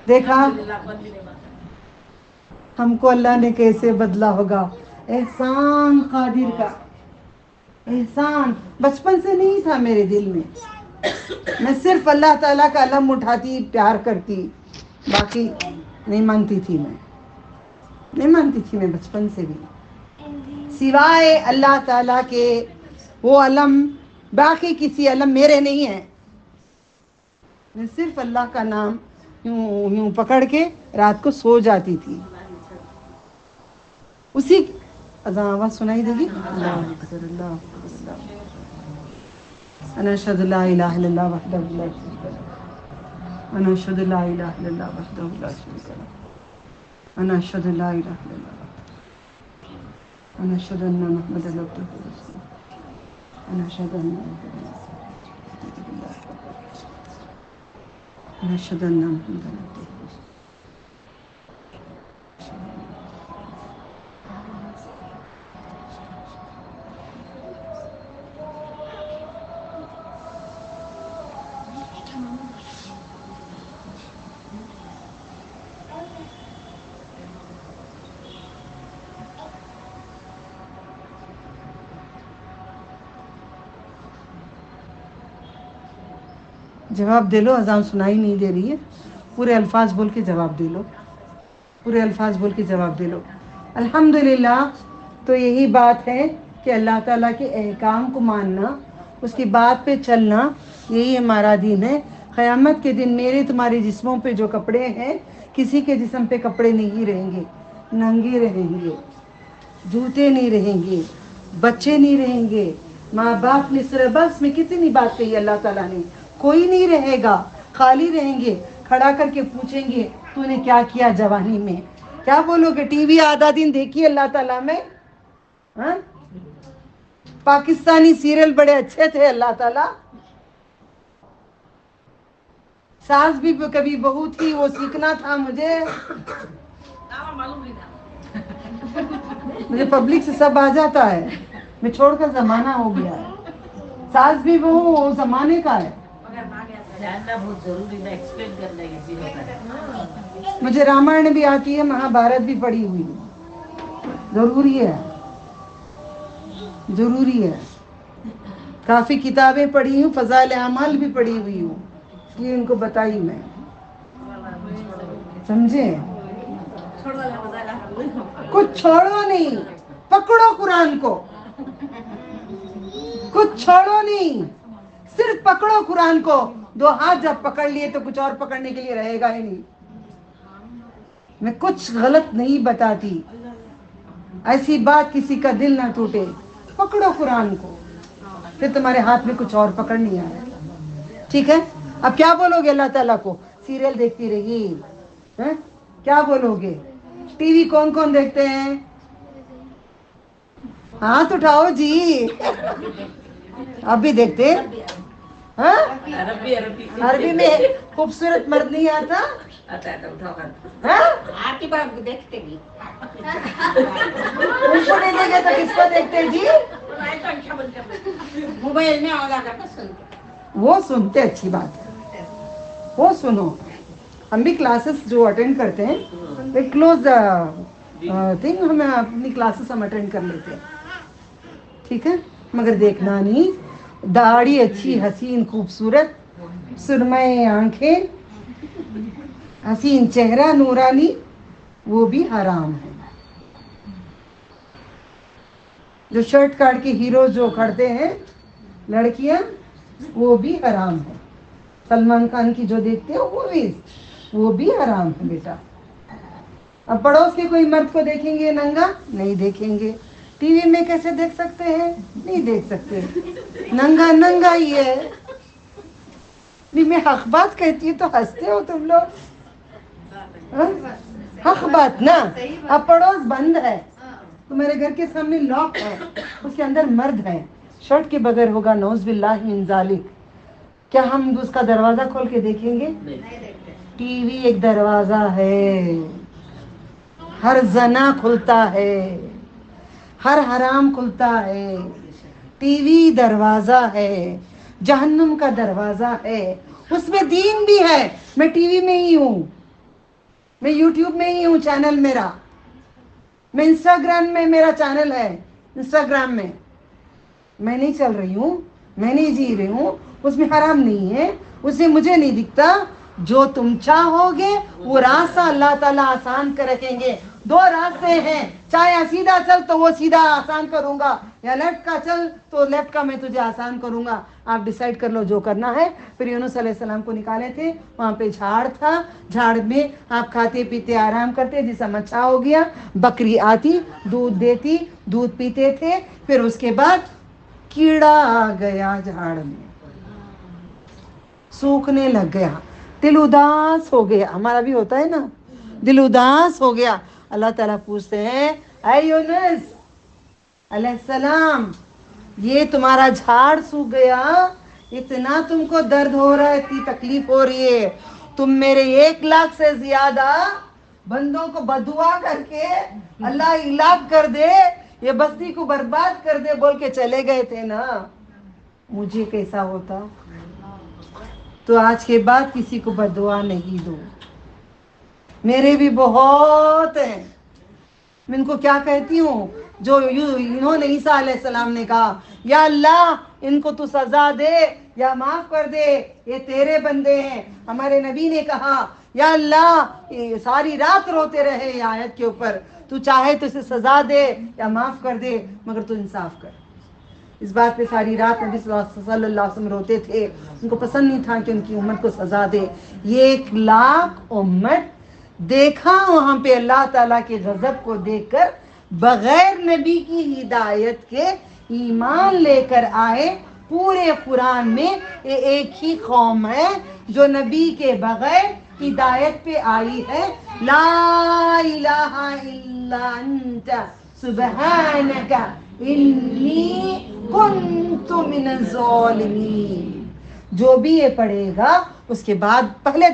دیکھا ہم کو اللہ نے کیسے بدلا ہوگا. احسان قادر کا احسان بچپن سے نہیں تھا میرے دل میں. میں صرف اللہ تعالیٰ کا علم اٹھاتی، پیار کرتی، باقی نہیں مانتی تھی. میں مانتی تھی میں بچپن سے بھی. سوائے اللہ تعالیٰ کے وہ علم، باقی کسی علم میرے نہیں ہیں. میں صرف اللہ کا نام یوں پکڑ کے رات کو سو جاتی تھی. اسی اذان آواز سنائی دے گی. اللہ اکبر، اللہ اکبر. انا اشهد لا اله الا الله وحده لا شريك له. انا اشهد لا اله الا الله وحده لا شريك له. انا اشهد لا اله الا الله. انا اشهد ان محمدا عبده ورسوله. انا اشهد ان انا اشهد ان محمدا عبده ورسوله. جواب دے لو. اذان سنائی نہیں دے رہی ہے. پورے الفاظ بول کے جواب دے لو. پورے الفاظ بول کے جواب دے لو. الحمدللہ. تو یہی بات ہے کہ اللہ تعالیٰ کے احکام کو ماننا، اس کی بات پہ چلنا، یہی ہمارا دین ہے. قیامت کے دن میرے تمہارے جسموں پہ جو کپڑے ہیں، کسی کے جسم پہ کپڑے نہیں رہیں گے. ننگے رہیں گے، جوتے نہیں رہیں گے، بچے نہیں رہیں گے، ماں باپ نے صرف بس میں کتنی بات کہی اللہ تعالیٰ نے. کوئی نہیں رہے گا، خالی رہیں گے. کھڑا کر کے پوچھیں گے تو نے کیا کیا جوانی میں؟ کیا بولو گے؟ ٹی وی آدھا دن دیکھی اللہ تعالیٰ میں. ہاں، پاکستانی سیریل بڑے اچھے تھے اللہ تعالیٰ. ساس بھی کبھی بہو تھی، وہ سیکھنا تھا مجھے. مجھے پبلک سے سب آ جاتا ہے. میں چھوڑ کر زمانہ ہو گیا ہے. ساس بھی بہو وہ زمانے کا ہے. بہت ضروری ہے ایکسپلین کرنا ہے کسی کو. مجھے رامائن بھی آتی ہے، مہا بھارت بھی پڑھی ہوئی. ضروری ہے، ضروری ہے. کافی کتابیں پڑھی ہوں، فضائل اعمال بھی پڑھی ہوئی ہوں، اس لیے ان کو بتائی میں. سمجھے؟ کچھ چھوڑو نہیں، پکڑو قرآن کو. کچھ چھوڑو نہیں، صرف پکڑو قرآن کو. دو ہاتھ جب پکڑ لیے تو کچھ اور پکڑنے کے لیے رہے گا ہی نہیں. میں کچھ غلط نہیں بتاتی. ایسی بات کسی کا دل نہ ٹوٹے. پکڑو قرآن کو, پھر تمہارے ہاتھ میں کچھ اور پکڑ نہیں آیا. ٹھیک ہے, اب کیا بولو گے اللہ تعالیٰ کو؟ سیریل دیکھتی رہی, کیا بولو گے؟ ٹی وی کون کون دیکھتے ہیں؟ ہاتھ اٹھاؤ جی. اب بھی دیکھتے ہیں؟ عربی عربی میں خوبصورت مرد نہیں آتا؟ آتا ہے اٹھاؤ آتی بات دیکھتے گی. ان کو نہیں دیکھے تو کس کو دیکھتے جی؟ موبائل میں آگا کرتا سنتے. وہ سنتے, اچھی بات ہے, وہ سنو. ہم بھی کلاسز جو اٹینڈ کرتے ہیں, ایک کلوز تھنگ, ہمیں اپنی کلاسز ہم اٹینڈ کر لیتے ہیں. ٹھیک ہے, مگر دیکھنا نہیں. داڑھی اچھی, حسین, خوبصورت, سرمئی آنکھیں, حسین چہرہ, نورانی, وہ بھی حرام ہے. جو شرٹ کاٹ کے ہیرو جو کھڑتے ہیں لڑکیاں, وہ بھی حرام ہے. سلمان خان کی جو دیکھتے ہیں وہ بھی حرام ہے بیٹا. اب پڑوس کے کوئی مرد کو دیکھیں گے ننگا؟ نہیں دیکھیں گے. ٹی وی میں کیسے دیکھ سکتے ہیں؟ نہیں دیکھ سکتے. ننگا ننگا ہی ہے. نہیں, میں حق بات کہتی ہوں تو ہنستے ہو تم لوگ. حق بات نا. اب پڑوس بند ہے, تمہارے گھر کے سامنے لاک ہے, اس کے اندر مرد ہے, شرٹ کے بغیر ہوگا, نعوذ باللہ من ذالک. کیا ہم اس کا دروازہ کھول کے دیکھیں گے؟ ٹی وی ایک دروازہ ہے, ہر زنا کھلتا ہے, ہر حرام کھلتا ہے. ٹی وی دروازہ ہے, جہنم کا دروازہ ہے. اس میں دین بھی ہے. میں ٹی وی میں ہی ہوں, میں یوٹیوب میں ہی ہوں, چینل میرا. میں انسٹاگرام میں میرا چینل ہے, انسٹاگرام میں میں نہیں چل رہی ہوں, میں نہیں جی رہی ہوں. اس میں حرام نہیں ہے, اس سے مجھے نہیں دکھتا. جو تم چاہو گے وہ راستہ اللہ تعالیٰ آسان کر رکھیں گے. دو راستے ہیں, چاہے سیدھا چل تو وہ سیدھا آسان کروں گا, یا لیفٹ کا چل تو لیفٹ کا میں تجھے آسان کروں گا. آپ ڈیسائیڈ کر لو جو کرنا ہے. پھر یونس علیہ السلام کو نکالے تھے, وہاں پہ جھاڑ تھا, جھاڑ میں آپ کھاتے پیتے آرام کرتے. جیسا مچھا ہو گیا, بکری آتی دودھ دیتی, دودھ پیتے تھے. پھر اس کے بعد کیڑا آ گیا جھاڑ میں, سوکھنے لگ گیا, دل اداس ہو گیا. ہمارا بھی ہوتا ہے نا, دل اداس ہو گیا. اللہ تعالیٰ پوچھتے ہیں, اے یونس علیہ السلام, یہ تمہارا جھاڑ سوکھ گیا, اتنا تم کو درد ہو رہا ہے, اتنی تکلیف ہو رہی ہے, تم میرے 1,00,000 سے زیادہ بندوں کو بدعا کر کے اللہ ہلاک کر دے, یہ بستی کو برباد کر دے بول کے چلے گئے تھے نا. مجھے کیسا ہوتا؟ تو آج کے بعد کسی کو بددعا نہیں دو. میرے بھی بہت ہیں. میں ان کو کیا کہتی ہوں, جو انہوں نے عیسیٰ علیہ السلام نے کہا, یا اللہ ان کو تو سزا دے یا معاف کر دے, یہ تیرے بندے ہیں. ہمارے نبی نے کہا, یا اللہ ساری رات روتے رہے یہ آیت کے اوپر, تو چاہے تو اسے سزا دے یا معاف کر دے, مگر تو انصاف کر. اس بات پہ ساری رات نبی صلی اللہ علیہ وسلم روتے تھے. ان کو پسند نہیں تھا کہ ان کی امت کو سزا دے. یہ 1,00,000 امت دیکھا وہاں پہ اللہ تعالیٰ کے غضب کو دیکھ کر بغیر نبی کی ہدایت کے ایمان لے کر آئے. پورے قرآن میں یہ ایک ہی قوم ہے جو نبی کے بغیر ہدایت پہ آئی ہے. لا الہ الا انت سبحانک انی کنت من الظالمین. جو بھی یہ پڑھے گا اس کے بعد پہلے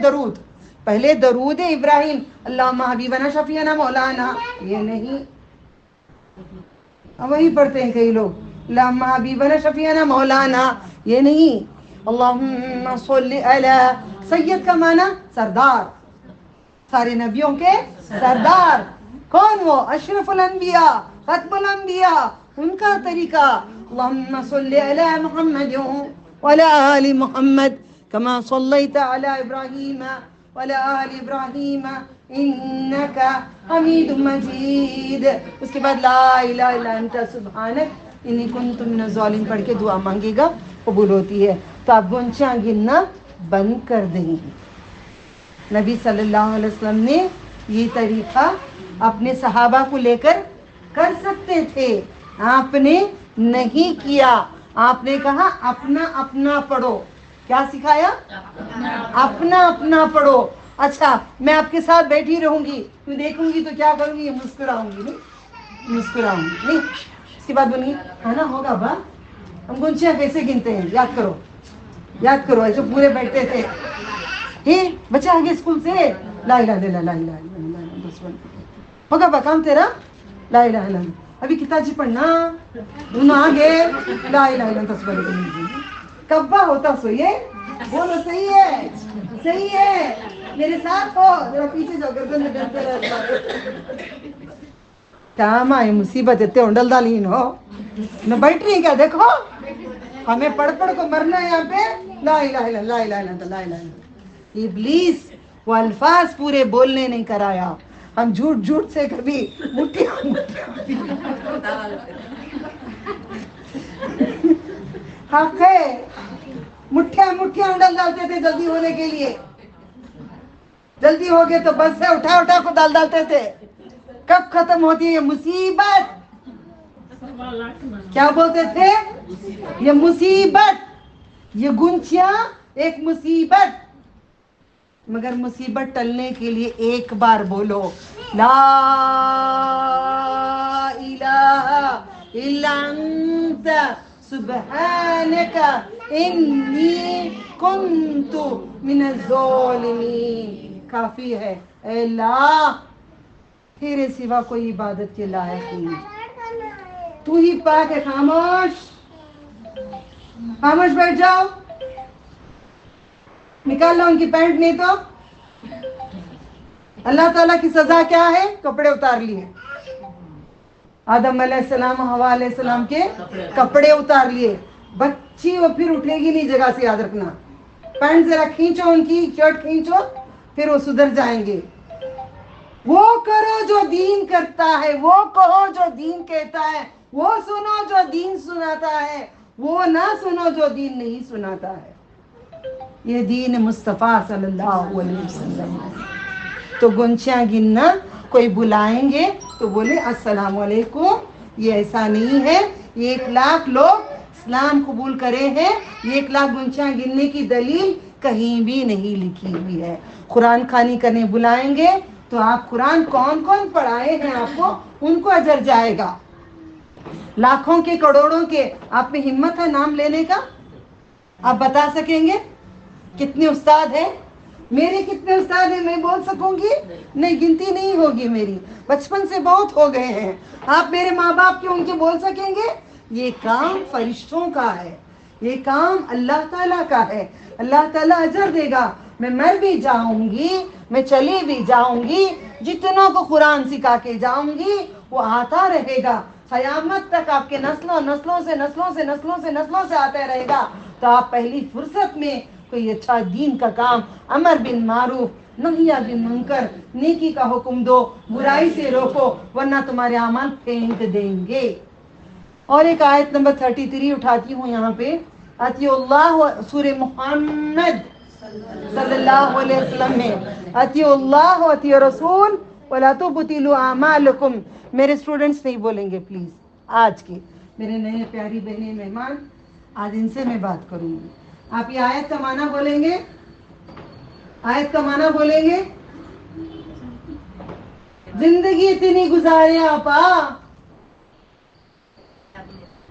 درود ابراہیم, اللہم حبیبنا شفیعنا مولانا, یہ نہیں. وہی پڑھتے ہیں کئی لوگ, اللہم حبیبنا شفیعنا مولانا, یہ نہیں. اللہم صلی علی, سید کا معنی سردار, سارے نبیوں کے سردار. کون وہ؟ اشرف الانبیاء, ختم الانبیاء, ان کا طریقہ. اللہم صلی علی محمد وعلی آل محمد کما صلیت علی ابراہیم وعلی آل ابراہیم انک حمید مجید. اس کے بعد لا الہ الا انت سبحانک انی کنت من الظالمین پڑھ کے دعا مانگے گا, قبول ہوتی ہے. تو آپ گنچیاں گننا بند کر دیں. نبی صلی اللہ علیہ وسلم نے یہ طریقہ اپنے صحابہ کو لے کر کر سکتے تھے, آپ نے نہیں کیا. آپ نے کہا اپنا اپنا پڑھو. کیا سکھایا؟ اپنا اپنا پڑھو. اچھا میں آپ کے ساتھ بیٹھی رہوں گی, میں دیکھوں گی تو کیا کروں گی؟ مسکراؤں گی. نہیں مسکراؤں گی. نہیں اس کے بعد بولوں گی ہے نا ہوگا با. ہم گنچیاں کیسے گنتے ہیں؟ یاد کرو, یاد کرو. ایسے پورے بیٹھتے تھے. بچہ آگے اسکول سے لا الہ الا اللہ لا الہ الا اللہ بس ہوگا با کام تیرا. لا الہ الا اللہ ابھی کتاب پڑھنا دونوں آگے. لا الہ الا اللہ تصویر کبا ہوتا سو یہ بولو. صحیح ہے, صحیح ہے. میرے ساتھ ہو ذرا پیچھے جاؤ. گردن میں ڈرتے رہتا کام آئے مصیبت اتنے اونڈل دالین ہو میں بیٹھ رہی کیا؟ دیکھو ہمیں پڑھ پڑھ کو مرنا ہے یہاں پہ. لا الہ الا اللہ لا الہ الا اللہ لا الہ الا اللہ. ابلیس وہ الفاظ پورے بولنے نہیں کرایا. ہم جھوٹ جھوٹ سے کبھی حق ہے مٹھیاں مٹھیاں ڈال ڈالتے تھے جلدی ہونے کے لیے. جلدی ہو گئے تو بس سے اٹھا اٹھا کو ڈال ڈالتے تھے. کب ختم ہوتی ہے یہ مصیبت؟ کیا بولتے تھے؟ یہ مصیبت, یہ گنچیاں ایک مصیبت. مگر مصیبت ٹلنے کے لیے ایک بار بولو لا الہ الا انت سبحانک انی کنت من الظالمین. کافی ہے. اے اللہ تیرے سوا کوئی عبادت کے لائق نہیں, تو ہی پاک ہے. خاموش خاموش بیٹھ جاؤ. نکال لو ان کی پینٹ. نہیں تو اللہ تعالیٰ کی سزا کیا ہے؟ کپڑے اتار لیے. آدم علیہ السلام حوا علیہ السلام کے کپڑے اتار لیے. بچی وہ پھر اٹھے گی نہیں جگہ سے, یاد رکھنا. پینٹ ذرا کھینچو, ان کی شرٹ کھینچو, پھر وہ سدھر جائیں گے. وہ کرو جو دین کرتا ہے, وہ کہو جو دین کہتا ہے, وہ سنو جو دین سناتا ہے, وہ نہ سنو جو دین نہیں سناتا ہے. یہ دین مصطفیٰ صلی اللہ علیہ وسلم. تو گنچیاں گننا, کوئی بلائیں گے تو بولے السلام علیکم. یہ ایسا نہیں ہے. 1,00,000 لوگ اسلام قبول کرے ہیں. 1,00,000 گنچیاں گننے کی دلیل کہیں بھی نہیں لکھی ہوئی ہے. قرآن خوانی کرنے بلائیں گے تو آپ قرآن کون کون پڑھائے ہیں آپ کو, ان کو اجر جائے گا. لاکھوں کے کروڑوں کے آپ میں ہمت ہے نام لینے کا؟ آپ بتا سکیں گے کتنے استاد ہیں؟ میرے کتنے استاد ہیں میں بول سکوں گی؟ نہیں, گنتی نہیں ہوگی میری. بچپن سے بہت ہو گئے ہیں. آپ میرے ماں باپ کے ان کے بول سکیں گے؟ یہ کام فرشتوں کا ہے, یہ کام اللہ تعالیٰ کا ہے. اللہ تعالیٰ اجر دے گا. میں مر بھی جاؤں گی, میں چلی بھی جاؤں گی, جتنوں کو قرآن سکھا کے جاؤں گی وہ آتا رہے گا. قیامت تک آپ کے نسلوں نسلوں سے نسلوں سے نسلوں سے نسلوں سے آتا رہے گا. تو آپ پہلی فرصت میں کوئی اچھا دین کا کام, امر بن معروف نہی بن منکر, نیکی کا حکم دو, برائی سے روکو, ورنہ تمہارے اعمال پھینک دیں گے. اور ایک آیت نمبر 33 اٹھاتی ہوں یہاں پہ. اطیع اللہ, سورہ محمد صلی اللہ علیہ وسلم میں اطیع اللہ و اطیع رسول ولا تبطلوا اعمالکم. میرے اسٹوڈنٹس نہیں بولیں گے پلیز. آج کے میرے نئے پیاری بہنیں مہمان, آج ان سے میں بات کروں گی. آپ یہ آیت کا معنی بولیں گے؟ آیت کا معنی بولیں گے؟ زندگی اتنی گزارے آپا,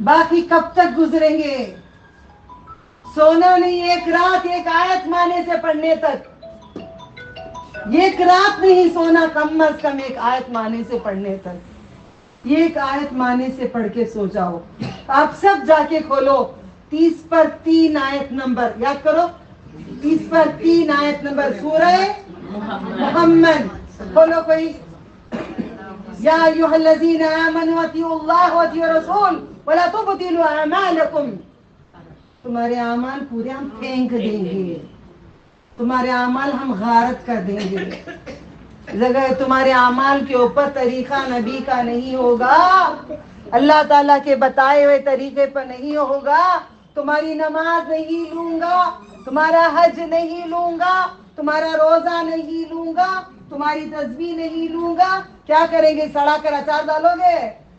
باقی کب تک گزریں گے؟ سونا نہیں, ایک رات ایک آیت معنی سے پڑھنے تک. ایک رات نہیں سونا کم از کم ایک آیت معنی سے پڑھنے تک. یہ ایک آیت معنی سے پڑھ کے سو جاؤ. آپ سب جا کے کھولو 30/3 آیت نمبر, یاد کرو 30/3 آیت نمبر سورہ محمد. کھولو کوئی. یا ایھا الذین آمنوا اطیعوا اللہ واطیعوا الرسول ولا تبطلوا اعمالکم. تمہارے اعمال پورے ہم پھینک دیں گے, تمہارے اعمال ہم غارت کر دیں گے. اگر تمہارے اعمال کے اوپر طریقہ نبی کا نہیں ہوگا, اللہ تعالیٰ کے بتائے ہوئے طریقے پر نہیں ہوگا, تمہاری نماز نہیں لوں گا, تمہارا حج نہیں لوں گا, تمہارا روزہ نہیں لوں گا, تمہاری تسبیح نہیں لوں گا. کیا کریں گے؟ سڑا کر اچار ڈالو گے,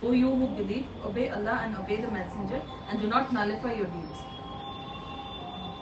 O you who believe, obey Allah and obey the messenger and do not nullify your deeds.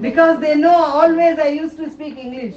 Because they know always I used to speak English.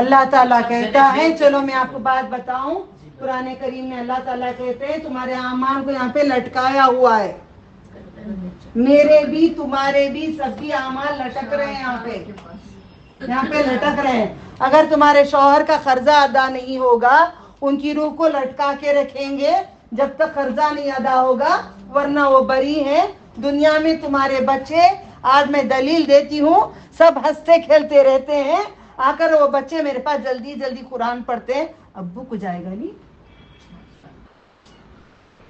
اللہ تعالیٰ کہتا ہے, چلو میں آپ کو بات بتاؤں, قرآن کریم میں اللہ تعالیٰ کہتے ہیں تمہارے اعمال کو یہاں پہ لٹکایا ہوا ہے, میرے بھی تمہارے بھی سب بھی اعمال لٹک رہے ہیں یہاں پہ لٹک رہے ہیں. اگر تمہارے شوہر کا قرضہ ادا نہیں ہوگا, ان کی روح کو لٹکا کے رکھیں گے جب تک قرضہ نہیں ادا ہوگا, ورنہ وہ بری ہیں. دنیا میں تمہارے بچے, آج میں دلیل دیتی ہوں, سب ہنستے کھیلتے رہتے ہیں, آ کر وہ بچے میرے پاس جلدی جلدی قرآن پڑھتے ہیں, ابو کو جائے گا نہیں.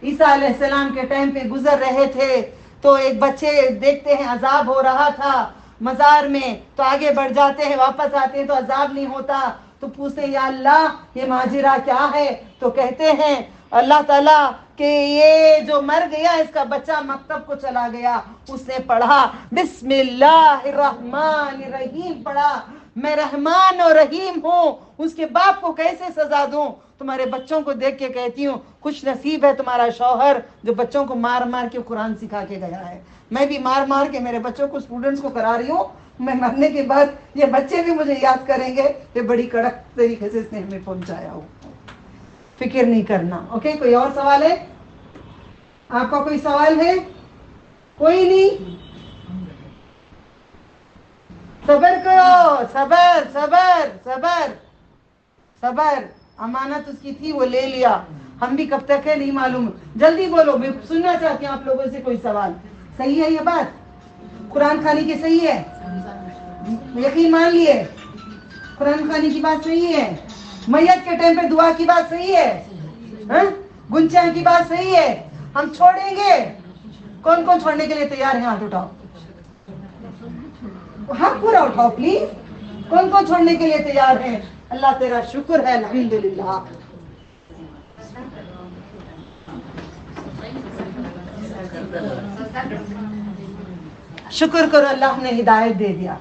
عیسیٰ علیہ السلام کے ٹائم پہ گزر رہے تھے تو ایک بچے دیکھتے ہیں عذاب ہو رہا تھا مزار میں, تو آگے بڑھ جاتے ہیں, واپس آتے ہیں تو عذاب نہیں ہوتا, تو پوچھتے ہیں یا اللہ یہ ماجرا کیا ہے, تو کہتے ہیں اللہ تعالیٰ کہ یہ جو مر گیا اس کا بچہ مکتب کو چلا گیا, اس نے پڑھا بسم اللہ الرحمن الرحیم پڑھا, میں رحمان اور رحیم ہوں, اس کے باپ کو کیسے سزا دوں. تمہارے بچوں کو دیکھ کے کہتی ہوں خوش نصیب ہے تمہارا شوہر جو بچوں کو مار مار کے قرآن سکھا کے گیا ہے. میں بھی مار مار کے میرے بچوں کو اسٹوڈنٹس کو کرا رہی ہوں, میں مرنے کے بعد یہ بچے بھی مجھے یاد کریں گے کہ بڑی کڑک طریقے سے اس نے ہمیں پہنچایا ہو. فکر نہیں کرنا. اوکے, کوئی اور سوال ہے؟ آپ کا کوئی سوال ہے؟ کوئی نہیں؟ صبر کرو, صبر صبر صبر صبر. امانت اس کی تھی, وہ لے لیا, ہم بھی کب تک ہے نہیں معلوم. جلدی بولو, میں سننا چاہتی ہوں آپ لوگوں سے کوئی سوال. صحیح ہے یہ بات؟ قرآن خوانی کی صحیح ہے؟ یقین مان لیے قرآن خوانی کی بات صحیح ہے؟ میت کے ٹائم پہ دعا کی بات صحیح ہے؟ گنچا کی بات صحیح ہے؟ ہم چھوڑیں گے؟ کون کون چھوڑنے کے لیے تیار ہیں؟ ہاتھ اٹھاؤ, ہاتھ پورا اٹھاؤ پلیز. کون کون چھوڑنے کے لیے تیار ہیں؟ اللہ تیرا شکر ہے, الحمدللہ. شکر کرو اللہ نے ہدایت دے دیا.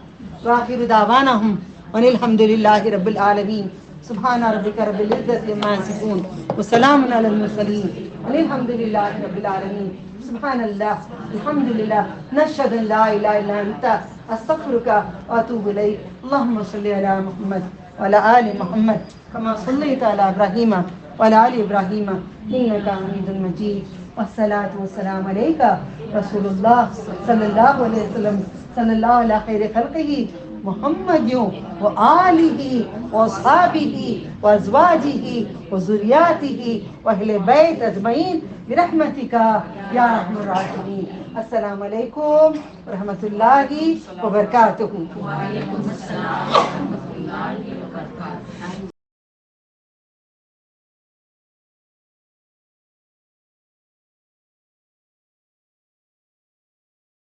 وآخر دعوانہم ان الحمدللہ رب العالمین. سبحان ربک رب العزت عما یصفون وسلام علی المرسلین والحمدللہ رب العالمین. سبحان اللہ, الحمدللہ, نشہد ان لا الہ الا انت, استغفرک واتوب الیک. اللہم صلی علی محمد وعلی آل محمد کما صلیت علی ابراہیم وعلی آل ابراہیم انک حمید مجید. والصلاة والسلام علیکہ رسول اللہ صلی اللہ علیہ وسلم, صلی اللہ علیہ خیر خلقہ محمد وآلہ واصحابہ وازواجہ وذریاتہ واہل بیت اجمعین برحمتک یا ارحم الراحمین. السلام علیکم ورحمۃ اللہ وبرکاتہ.